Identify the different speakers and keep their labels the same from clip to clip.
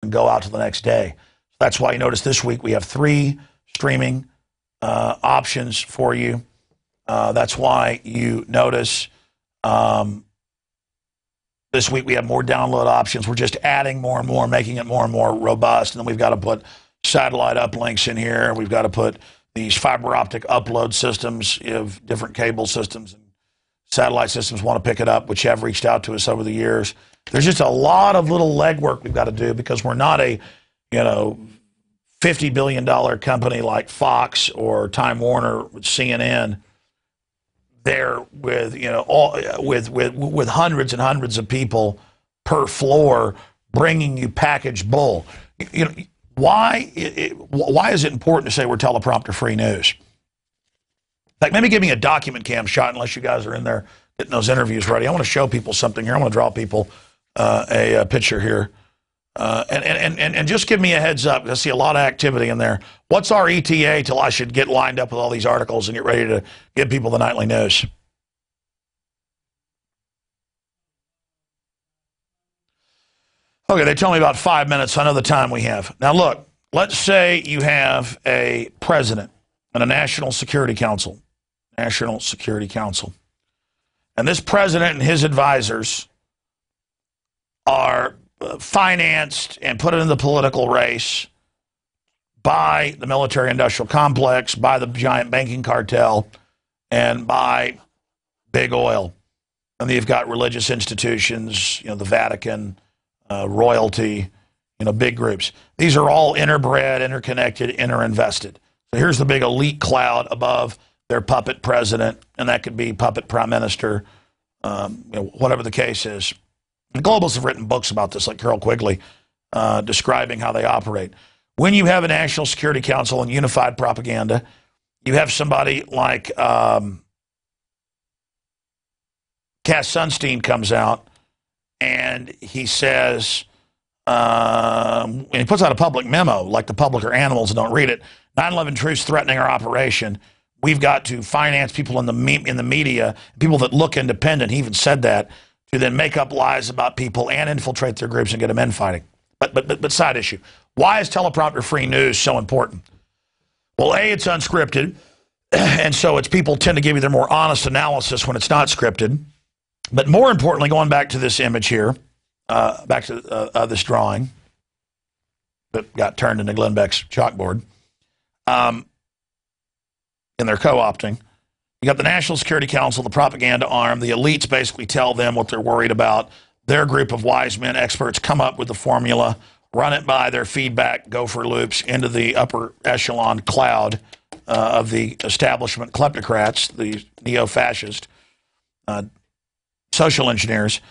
Speaker 1: and go out to the next day. That's why you notice this week we have 3 streaming options for you. That's why you notice this week we have more download options. We're just adding more and more, making it more and more robust. And then we've got to put satellite uplinks in here. We've got to put these fiber optic upload systems of different cable systems and satellite systems want to pick it up, which have reached out to us over the years. There's just a lot of little legwork we've got to do because we're not a, $50 billion company like Fox or Time Warner, CNN. There with with hundreds and hundreds of people per floor bringing you packaged bull. Why is it important to say we're teleprompter free news? Like, maybe give me a document cam shot unless you guys are in there getting those interviews ready. I want to show people something here. I want to draw people a picture here. And just give me a heads up. I see a lot of activity in there. What's our ETA till I should get lined up with all these articles and get ready to give people the nightly news? Okay, they tell me about 5 minutes. I know the time we have. Now, look, let's say you have a president and a National Security Council. National Security Council. And this president and his advisors are financed and put into the political race by the military-industrial complex, by the giant banking cartel, and by big oil. And you've got religious institutions, the Vatican, royalty, big groups. These are all interbred, interconnected, interinvested. So here's the big elite cloud above their puppet president, and that could be puppet prime minister, whatever the case is. The globalists have written books about this, like Carol Quigley, describing how they operate. When you have a National Security Council and unified propaganda, you have somebody like Cass Sunstein comes out and he says, and he puts out a public memo, like the public are animals and don't read it. 9/11 truths threatening our operation. We've got to finance people in the media, people that look independent. He even said that, to then make up lies about people and infiltrate their groups and get them infighting. But side issue. Why is teleprompter-free news so important? Well, A, it's unscripted, and so it's people tend to give you their more honest analysis when it's not scripted. But more importantly, going back to this image here, back to this drawing that got turned into Glenn Beck's chalkboard, and they're co-opting. You got the National Security Council, the propaganda arm. The elites basically tell them what they're worried about. Their group of wise men, experts, come up with the formula, run it by their feedback, go for loops into the upper echelon cloud of the establishment kleptocrats, the neo-fascist social engineers.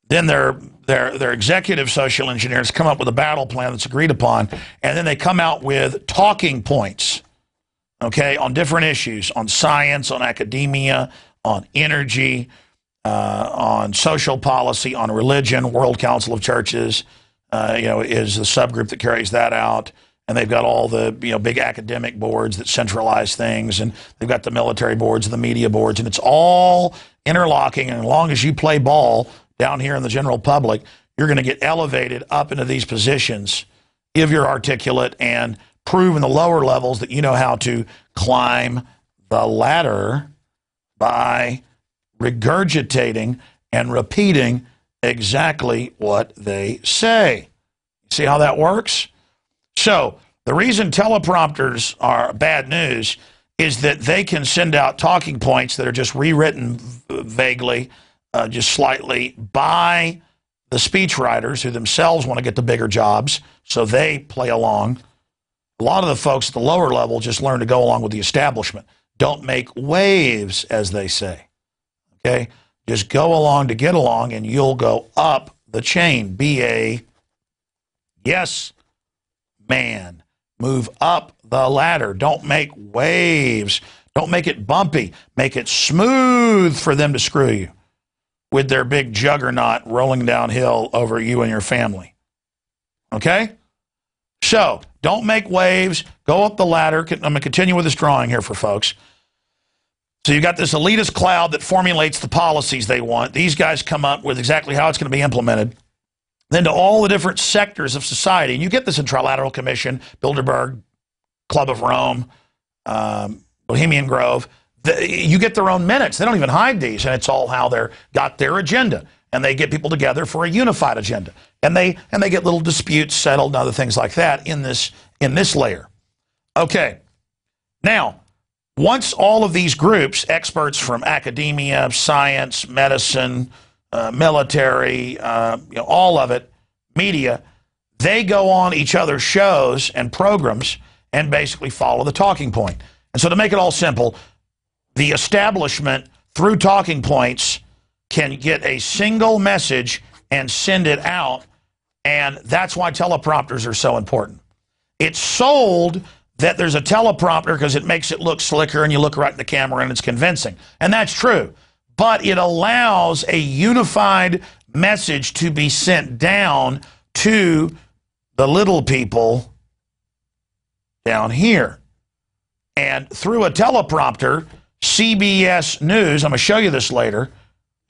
Speaker 1: Then their executive social engineers come up with a battle plan that's agreed upon, and then they come out with talking points, okay, on different issues, on science, on academia, on energy, on social policy, on religion. World Council of Churches, is the subgroup that carries that out. And they've got all the, big academic boards that centralize things. And they've got the military boards and the media boards. And it's all interlocking. And as long as you play ball down here in the general public, you're going to get elevated up into these positions if you're articulate and prove in the lower levels that you know how to climb the ladder by regurgitating and repeating exactly what they say. See how that works? So the reason teleprompters are bad news is that they can send out talking points that are just rewritten vaguely, just slightly, by the speechwriters who themselves want to get the bigger jobs, so they play along. A lot of the folks at the lower level just learn to go along with the establishment. Don't make waves, as they say. Okay? Just go along to get along, and you'll go up the chain. Be a yes man. Move up the ladder. Don't make waves. Don't make it bumpy. Make it smooth for them to screw you with their big juggernaut rolling downhill over you and your family. Okay? So, don't make waves. Go up the ladder. I'm going to continue with this drawing here for folks. So you've got this elitist cloud that formulates the policies they want. These guys come up with exactly how it's going to be implemented. then to all the different sectors of society. And you get this in Trilateral Commission, Bilderberg, Club of Rome, Bohemian Grove. You get their own minutes. They don't even hide these, and it's all how they're got their agenda. And they get people together for a unified agenda. And they get little disputes settled and other things like that in this layer. Okay. Now, once all of these groups, experts from academia, science, medicine, military, all of it, media, they go on each other's shows and programs and basically follow the talking point. And so to make it all simple, the establishment, through talking points, can get a single message and send it out, and that's why teleprompters are so important. It's sold that there's a teleprompter because it makes it look slicker and you look right in the camera and it's convincing. And that's true. But it allows a unified message to be sent down to the little people down here. And through a teleprompter, CBS News, I'm going to show you this later.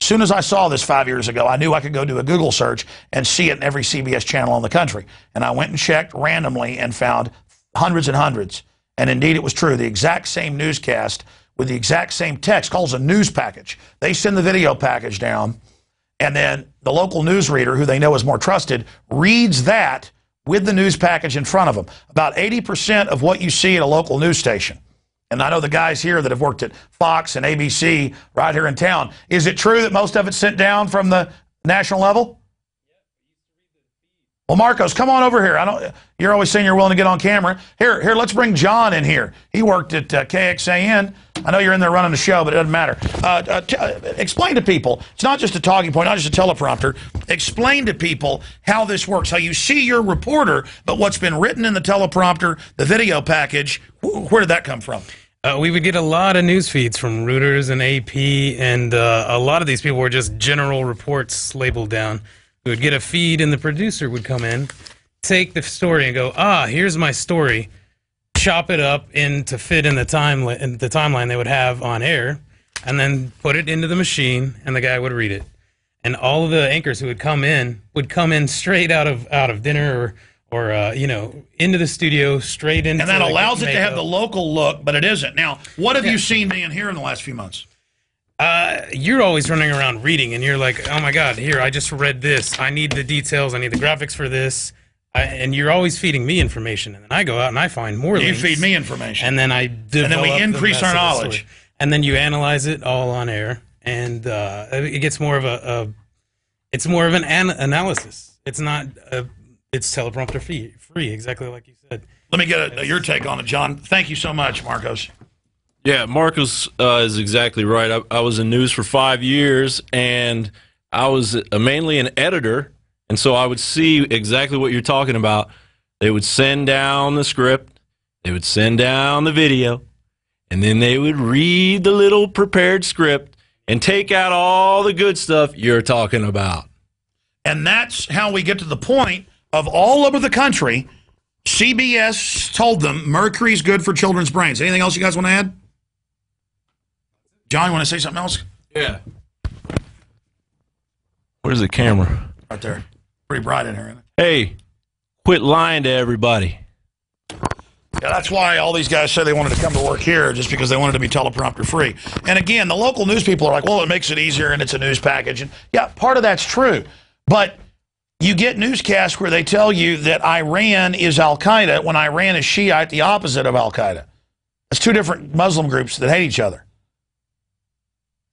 Speaker 1: As soon as I saw this 5 years ago, I knew I could go do a Google search and see it in every CBS channel in the country. And I went and checked randomly and found hundreds and hundreds. And indeed, it was true. The exact same newscast with the exact same text, calls a news package. They send the video package down, and then the local newsreader, who they know is more trusted, reads that with the news package in front of them. About 80% of what you see at a local news station, and I know the guys here that have worked at Fox and ABC right here in town, is it true that most of it's sent down from the national level? Well, Marcos, come on over here. You're always saying you're willing to get on camera. Here, let's bring John in here. He worked at KXAN. I know you're in there running the show, but it doesn't matter. Explain to people. It's not just a talking point, not just a teleprompter. Explain to people how this works, how you see your reporter, but what's been written in the teleprompter, the video package, where did that come from?
Speaker 2: We would get a lot of news feeds from Reuters and AP, and a lot of these people were just general reports labeled down. We would get a feed, and the producer would come in, take the story, and go, here's my story, chop it up to fit in the timeline they would have on air, and then put it into the machine, and the guy would read it. And all of the anchors who would come in straight out of dinner or into the studio, straight into. And
Speaker 1: that allows it to have the local look, but it isn't. Now, what have you seen me in here in the last few months?
Speaker 2: You're always running around reading, and you're like, oh my God, here, I just read this. I need the details. I need the graphics for this. And you're always feeding me information. And then I go out and I find more links.
Speaker 1: You feed me information.
Speaker 2: And then I develop.
Speaker 1: And then we increase our knowledge.
Speaker 2: And then you analyze it all on air. And it gets more of it's more of an analysis. It's not, it's teleprompter free, exactly like you said.
Speaker 1: Let me get your take on it, John. Thank you so much, Marcos.
Speaker 3: Yeah, Marcos is exactly right. I was in news for 5 years, and I was mainly an editor, and so I would see exactly what you're talking about. They would send down the script, they would send down the video, and then they would read the little prepared script and take out all the good stuff you're talking about.
Speaker 1: And that's how we get to the point of all over the country, CBS told them mercury's good for children's brains. Anything else you guys want to add? John, you want to say something else?
Speaker 3: Yeah. Where's the camera?
Speaker 1: Right there. Pretty bright in here, isn't it?
Speaker 3: Hey, quit lying to everybody.
Speaker 1: Yeah, that's why all these guys said they wanted to come to work here, just because they wanted to be teleprompter free. And again, the local news people are like, well, it makes it easier and it's a news package. And yeah, part of that's true. But you get newscasts where they tell you that Iran is Al-Qaeda when Iran is Shiite, the opposite of Al-Qaeda. It's two different Muslim groups that hate each other.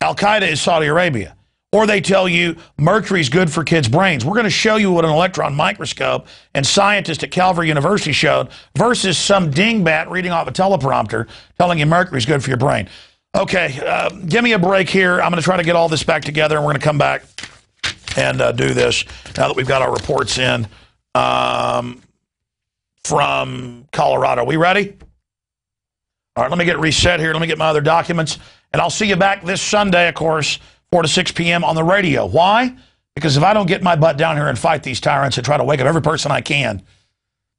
Speaker 1: Al-Qaeda is Saudi Arabia. Or they tell you mercury's good for kids' brains. We're going to show you what an electron microscope and scientists at Calvary University showed versus some dingbat reading off a teleprompter telling you mercury's good for your brain. Okay, give me a break here. I'm going to try to get all this back together, and we're going to come back and do this now that we've got our reports in from Colorado. Are we ready? All right, let me get reset here. Let me get my other documents. And I'll see you back this Sunday, of course, 4 to 6 p.m. on the radio. Why? Because if I don't get my butt down here and fight these tyrants and try to wake up every person I can,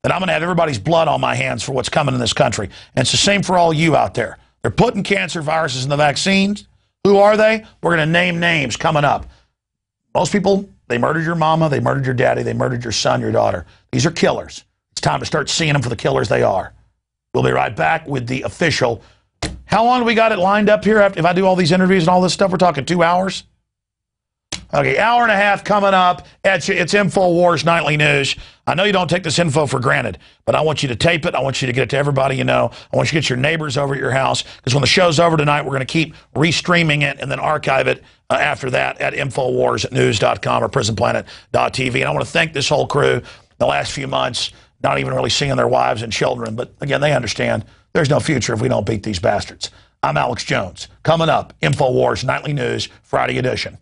Speaker 1: then I'm going to have everybody's blood on my hands for what's coming in this country. And it's the same for all you out there. They're putting cancer viruses in the vaccines. Who are they? We're going to name names coming up. Most people They murdered your mama, they murdered your daddy, they murdered your son, your daughter. These are killers. It's time to start seeing them for the killers they are. We'll be right back with the official. How long do we got it lined up here if I do all these interviews and all this stuff? We're talking 2 hours? Okay, hour and a half coming up. It's InfoWars Nightly News. I know you don't take this info for granted, but I want you to tape it. I want you to get it to everybody you know. I want you to get your neighbors over at your house, because when the show's over tonight, we're going to keep restreaming it and then archive it after that at InfoWarsNews.com or PrisonPlanet.tv. And I want to thank this whole crew the last few months, not even really seeing their wives and children. But again, they understand there's no future if we don't beat these bastards. I'm Alex Jones. Coming up, InfoWars Nightly News, Friday edition.